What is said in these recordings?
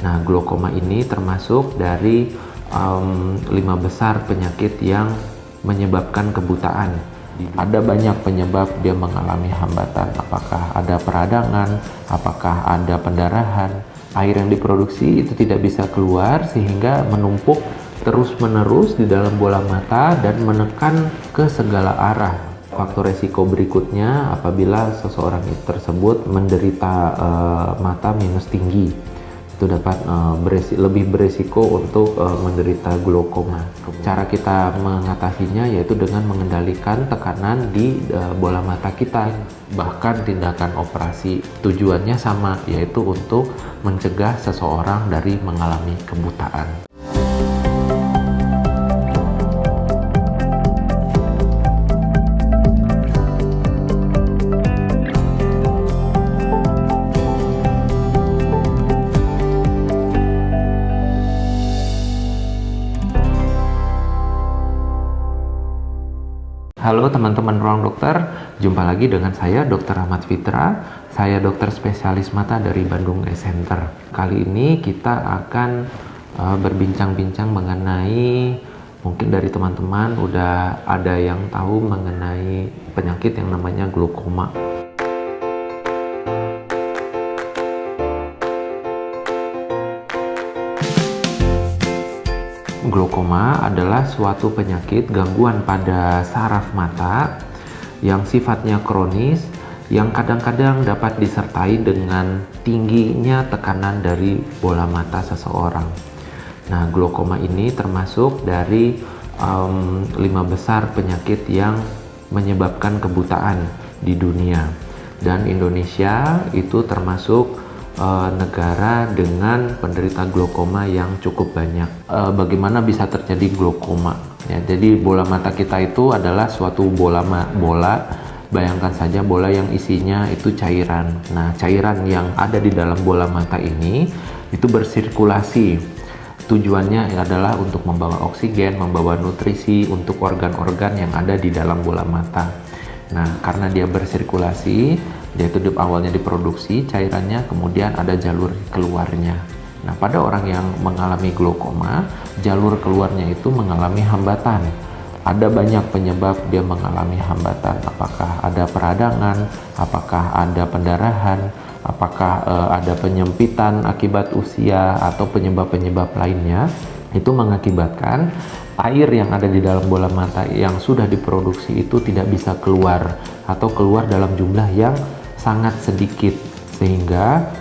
Nah, glaukoma ini termasuk dari 5 besar penyakit yang menyebabkan kebutaan. Ada banyak penyebab dia mengalami hambatan, apakah ada peradangan, apakah ada pendarahan, air yang diproduksi itu tidak bisa keluar sehingga menumpuk terus-menerus di dalam bola mata dan menekan ke segala arah. Faktor resiko berikutnya apabila seseorang tersebut menderita mata minus tinggi, itu dapat lebih beresiko untuk menderita glaukoma. Cara kita mengatasinya yaitu dengan mengendalikan tekanan di bola mata kita. Bahkan tindakan operasi tujuannya sama, yaitu untuk mencegah seseorang dari mengalami kebutaan. Halo teman-teman Ruang Dokter, jumpa lagi dengan saya Dr. Ahmad Fitra. Saya dokter spesialis mata dari Bandung Eye Center. Kali ini kita akan berbincang-bincang mengenai, mungkin dari teman-teman udah ada yang tahu mengenai penyakit yang namanya glaukoma. Glaukoma adalah suatu penyakit gangguan pada saraf mata yang sifatnya kronis, yang kadang-kadang dapat disertai dengan tingginya tekanan dari bola mata seseorang. Nah, glaukoma ini termasuk dari 5 besar penyakit yang menyebabkan kebutaan di dunia, dan Indonesia itu termasuk negara dengan penderita glaukoma yang cukup banyak. Bagaimana bisa terjadi glaukoma? Ya, jadi bola mata kita itu adalah suatu bola. Bayangkan saja bola yang isinya itu cairan. Nah, cairan yang ada di dalam bola mata ini itu bersirkulasi. Tujuannya adalah untuk membawa oksigen, membawa nutrisi untuk organ-organ yang ada di dalam bola mata. Nah, karena dia bersirkulasi, dia itu awalnya diproduksi cairannya, kemudian ada jalur keluarnya. Nah, pada orang yang mengalami glaukoma, jalur keluarnya itu mengalami hambatan. Ada banyak penyebab dia mengalami hambatan, apakah ada peradangan, apakah ada pendarahan, apakah ada penyempitan akibat usia, atau penyebab-penyebab lainnya. Itu mengakibatkan air yang ada di dalam bola mata yang sudah diproduksi itu tidak bisa keluar, atau keluar dalam jumlah yang sangat sedikit, sehingga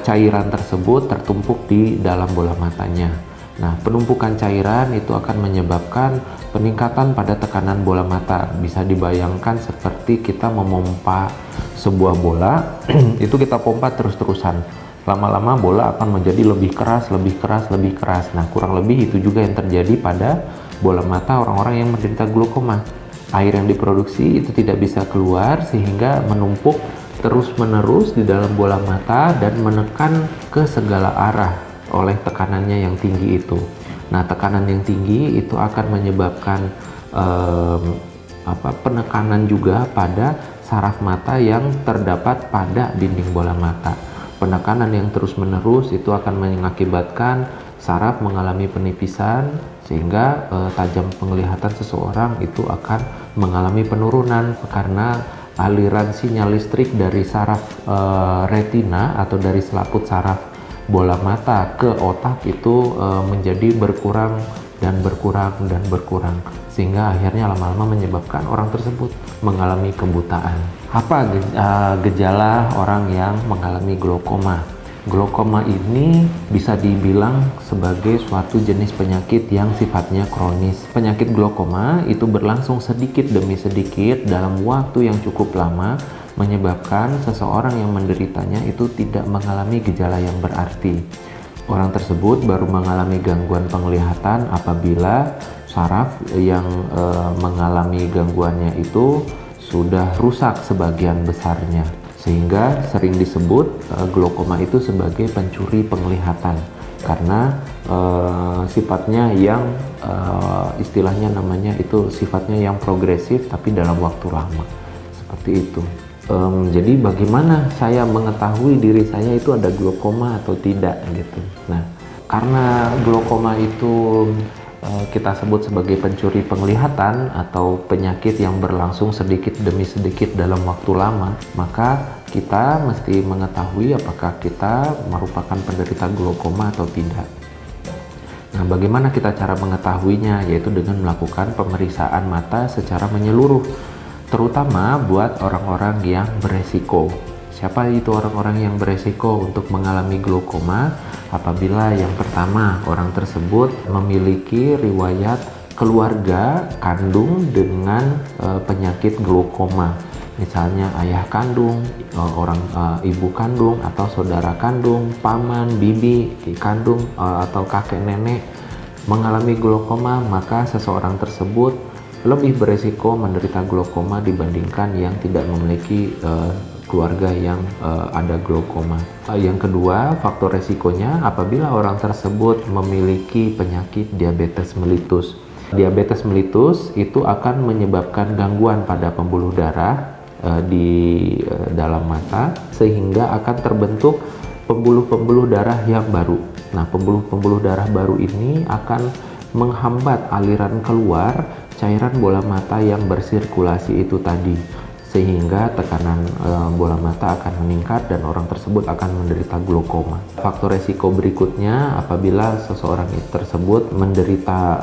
cairan tersebut tertumpuk di dalam bola matanya. Nah, penumpukan cairan itu akan menyebabkan peningkatan pada tekanan bola mata. Bisa dibayangkan seperti kita memompa sebuah bola itu kita pompa terus-terusan. Lama-lama bola akan menjadi lebih keras, lebih keras, lebih keras. Nah, kurang lebih itu juga yang terjadi pada bola mata orang-orang yang menderita glaukoma. Air yang diproduksi itu tidak bisa keluar sehingga menumpuk terus-menerus di dalam bola mata dan menekan ke segala arah oleh tekanannya yang tinggi itu. Nah, tekanan yang tinggi itu akan menyebabkan penekanan juga pada saraf mata yang terdapat pada dinding bola mata. Penekanan yang terus-menerus itu akan mengakibatkan saraf mengalami penipisan, sehingga tajam penglihatan seseorang itu akan mengalami penurunan karena aliran sinyal listrik dari saraf retina atau dari selaput saraf bola mata ke otak itu menjadi berkurang dan berkurang dan berkurang, sehingga akhirnya lama-lama menyebabkan orang tersebut mengalami kebutaan. Apa gejala orang yang mengalami glaukoma? Glaukoma ini bisa dibilang sebagai suatu jenis penyakit yang sifatnya kronis. Penyakit glaukoma itu berlangsung sedikit demi sedikit dalam waktu yang cukup lama, menyebabkan seseorang yang menderitanya itu tidak mengalami gejala yang berarti. Orang tersebut baru mengalami gangguan penglihatan apabila saraf yang mengalami gangguannya itu sudah rusak sebagian besarnya, sehingga sering disebut glaukoma itu sebagai pencuri penglihatan karena sifatnya yang istilahnya namanya itu sifatnya yang progresif tapi dalam waktu lama, seperti itu. Jadi bagaimana saya mengetahui diri saya itu ada glaukoma atau tidak gitu. Nah, karena glaukoma itu kita sebut sebagai pencuri penglihatan atau penyakit yang berlangsung sedikit demi sedikit dalam waktu lama, maka kita mesti mengetahui apakah kita merupakan penderita glaukoma atau tidak. Nah, bagaimana kita cara mengetahuinya? Yaitu dengan melakukan pemeriksaan mata secara menyeluruh, terutama buat orang-orang yang beresiko. Siapa itu orang-orang yang beresiko untuk mengalami glaukoma? Apabila yang pertama, orang tersebut memiliki riwayat keluarga kandung dengan penyakit glaukoma. Misalnya ayah kandung, ibu kandung atau saudara kandung, paman, bibi kandung atau kakek nenek mengalami glaukoma, maka seseorang tersebut lebih beresiko menderita glaukoma dibandingkan yang tidak memiliki keluarga yang ada glaukoma. Yang kedua, faktor resikonya apabila orang tersebut memiliki penyakit diabetes mellitus. Diabetes mellitus itu akan menyebabkan gangguan pada pembuluh darah di dalam mata, sehingga akan terbentuk pembuluh-pembuluh darah yang baru. Nah, pembuluh-pembuluh darah baru ini akan menghambat aliran keluar cairan bola mata yang bersirkulasi itu tadi, sehingga tekanan bola mata akan meningkat dan orang tersebut akan menderita glaukoma. Faktor resiko berikutnya apabila seseorang tersebut menderita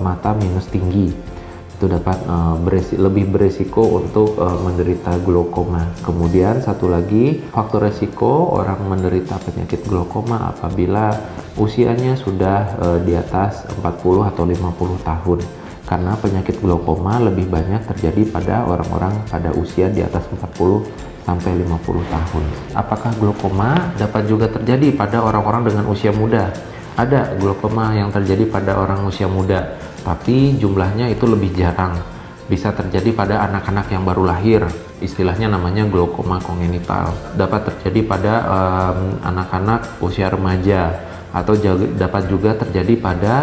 mata minus tinggi, itu dapat lebih beresiko untuk menderita glaukoma. Kemudian satu lagi faktor resiko orang menderita penyakit glaukoma apabila usianya sudah di atas 40 atau 50 tahun. Karena penyakit glaukoma lebih banyak terjadi pada orang-orang pada usia di atas 40 sampai 50 tahun. Apakah glaukoma dapat juga terjadi pada orang-orang dengan usia muda? Ada glaukoma yang terjadi pada orang usia muda, tapi jumlahnya itu lebih jarang. Bisa terjadi pada anak-anak yang baru lahir, istilahnya namanya glaukoma kongenital. Dapat terjadi pada anak-anak usia remaja, atau dapat juga terjadi pada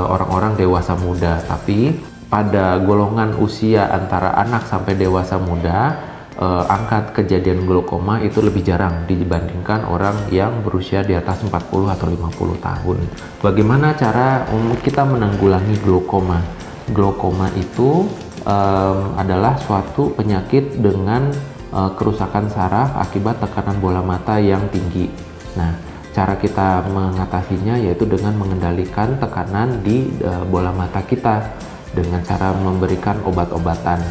orang-orang dewasa muda. Tapi pada golongan usia antara anak sampai dewasa muda, angka kejadian glaukoma itu lebih jarang dibandingkan orang yang berusia di atas 40 atau 50 tahun. Bagaimana cara kita menanggulangi glaukoma? Glaukoma itu adalah suatu penyakit dengan kerusakan saraf akibat tekanan bola mata yang tinggi. Nah, cara kita mengatasinya yaitu dengan mengendalikan tekanan di bola mata kita dengan cara memberikan obat-obatan.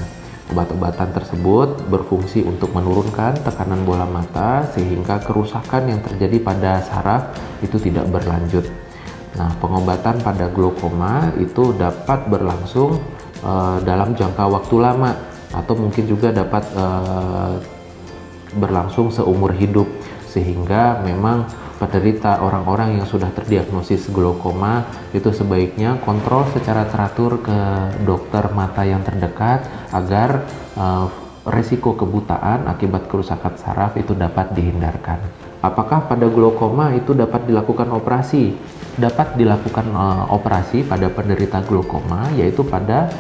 Obat-obatan tersebut berfungsi untuk menurunkan tekanan bola mata sehingga kerusakan yang terjadi pada saraf itu tidak berlanjut. Nah, pengobatan pada glaukoma itu dapat berlangsung dalam jangka waktu lama atau mungkin juga dapat berlangsung seumur hidup, sehingga memang penderita orang-orang yang sudah terdiagnosis glaukoma itu sebaiknya kontrol secara teratur ke dokter mata yang terdekat agar resiko kebutaan akibat kerusakan saraf itu dapat dihindarkan. Apakah pada glaukoma itu dapat dilakukan operasi? Dapat dilakukan operasi pada penderita glaukoma, yaitu pada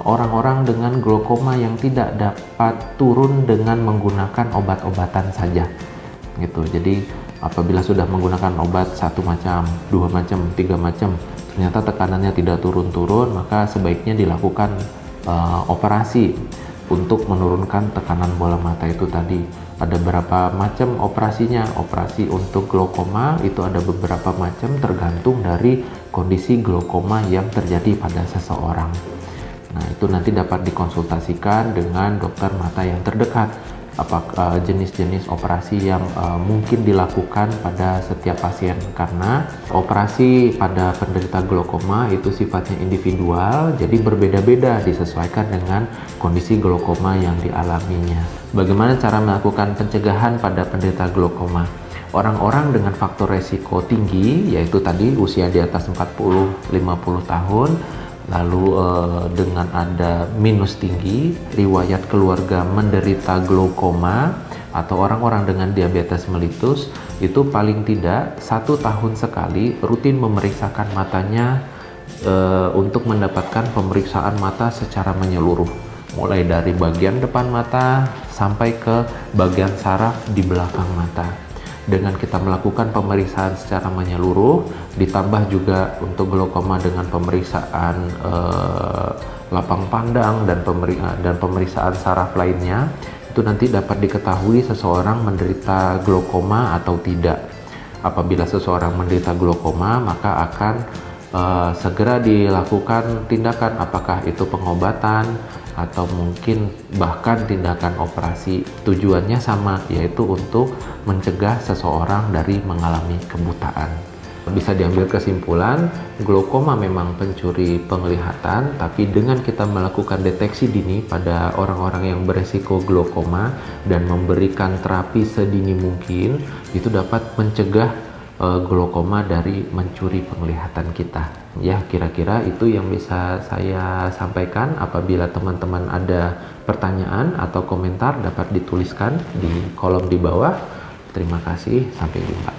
orang-orang dengan glaukoma yang tidak dapat turun dengan menggunakan obat-obatan saja gitu. Jadi apabila sudah menggunakan obat satu macam, dua macam, tiga macam, ternyata tekanannya tidak turun-turun, maka sebaiknya dilakukan operasi untuk menurunkan tekanan bola mata itu tadi. Ada beberapa macam operasinya. Operasi untuk glaukoma itu ada beberapa macam tergantung dari kondisi glaukoma yang terjadi pada seseorang. Nah, itu nanti dapat dikonsultasikan dengan dokter mata yang terdekat. Apakah jenis-jenis operasi yang mungkin dilakukan pada setiap pasien, karena operasi pada penderita glaukoma itu sifatnya individual, jadi berbeda-beda disesuaikan dengan kondisi glaukoma yang dialaminya. Bagaimana cara melakukan pencegahan pada penderita glaukoma? Orang-orang dengan faktor resiko tinggi, yaitu tadi usia di atas 40-50 tahun, lalu dengan ada minus tinggi, riwayat keluarga menderita glaukoma, atau orang-orang dengan diabetes mellitus, itu paling tidak 1 tahun sekali rutin memeriksakan matanya untuk mendapatkan pemeriksaan mata secara menyeluruh. mulai dari bagian depan mata sampai ke bagian saraf di belakang mata. Dengan kita melakukan pemeriksaan secara menyeluruh, ditambah juga untuk glaukoma dengan pemeriksaan lapang pandang dan pemeriksaan saraf lainnya, itu nanti dapat diketahui seseorang menderita glaukoma atau tidak. Apabila seseorang menderita glaukoma, maka akan segera dilakukan tindakan, apakah itu pengobatan atau mungkin bahkan tindakan operasi. Tujuannya sama, yaitu untuk mencegah seseorang dari mengalami kebutaan. Bisa diambil kesimpulan, glaukoma memang pencuri penglihatan, tapi dengan kita melakukan deteksi dini pada orang-orang yang beresiko glaukoma dan memberikan terapi sedini mungkin, itu dapat mencegah glaukoma dari mencuri penglihatan kita. Ya, kira-kira itu yang bisa saya sampaikan. Apabila teman-teman ada pertanyaan atau komentar, dapat dituliskan di kolom di bawah. Terima kasih, sampai jumpa.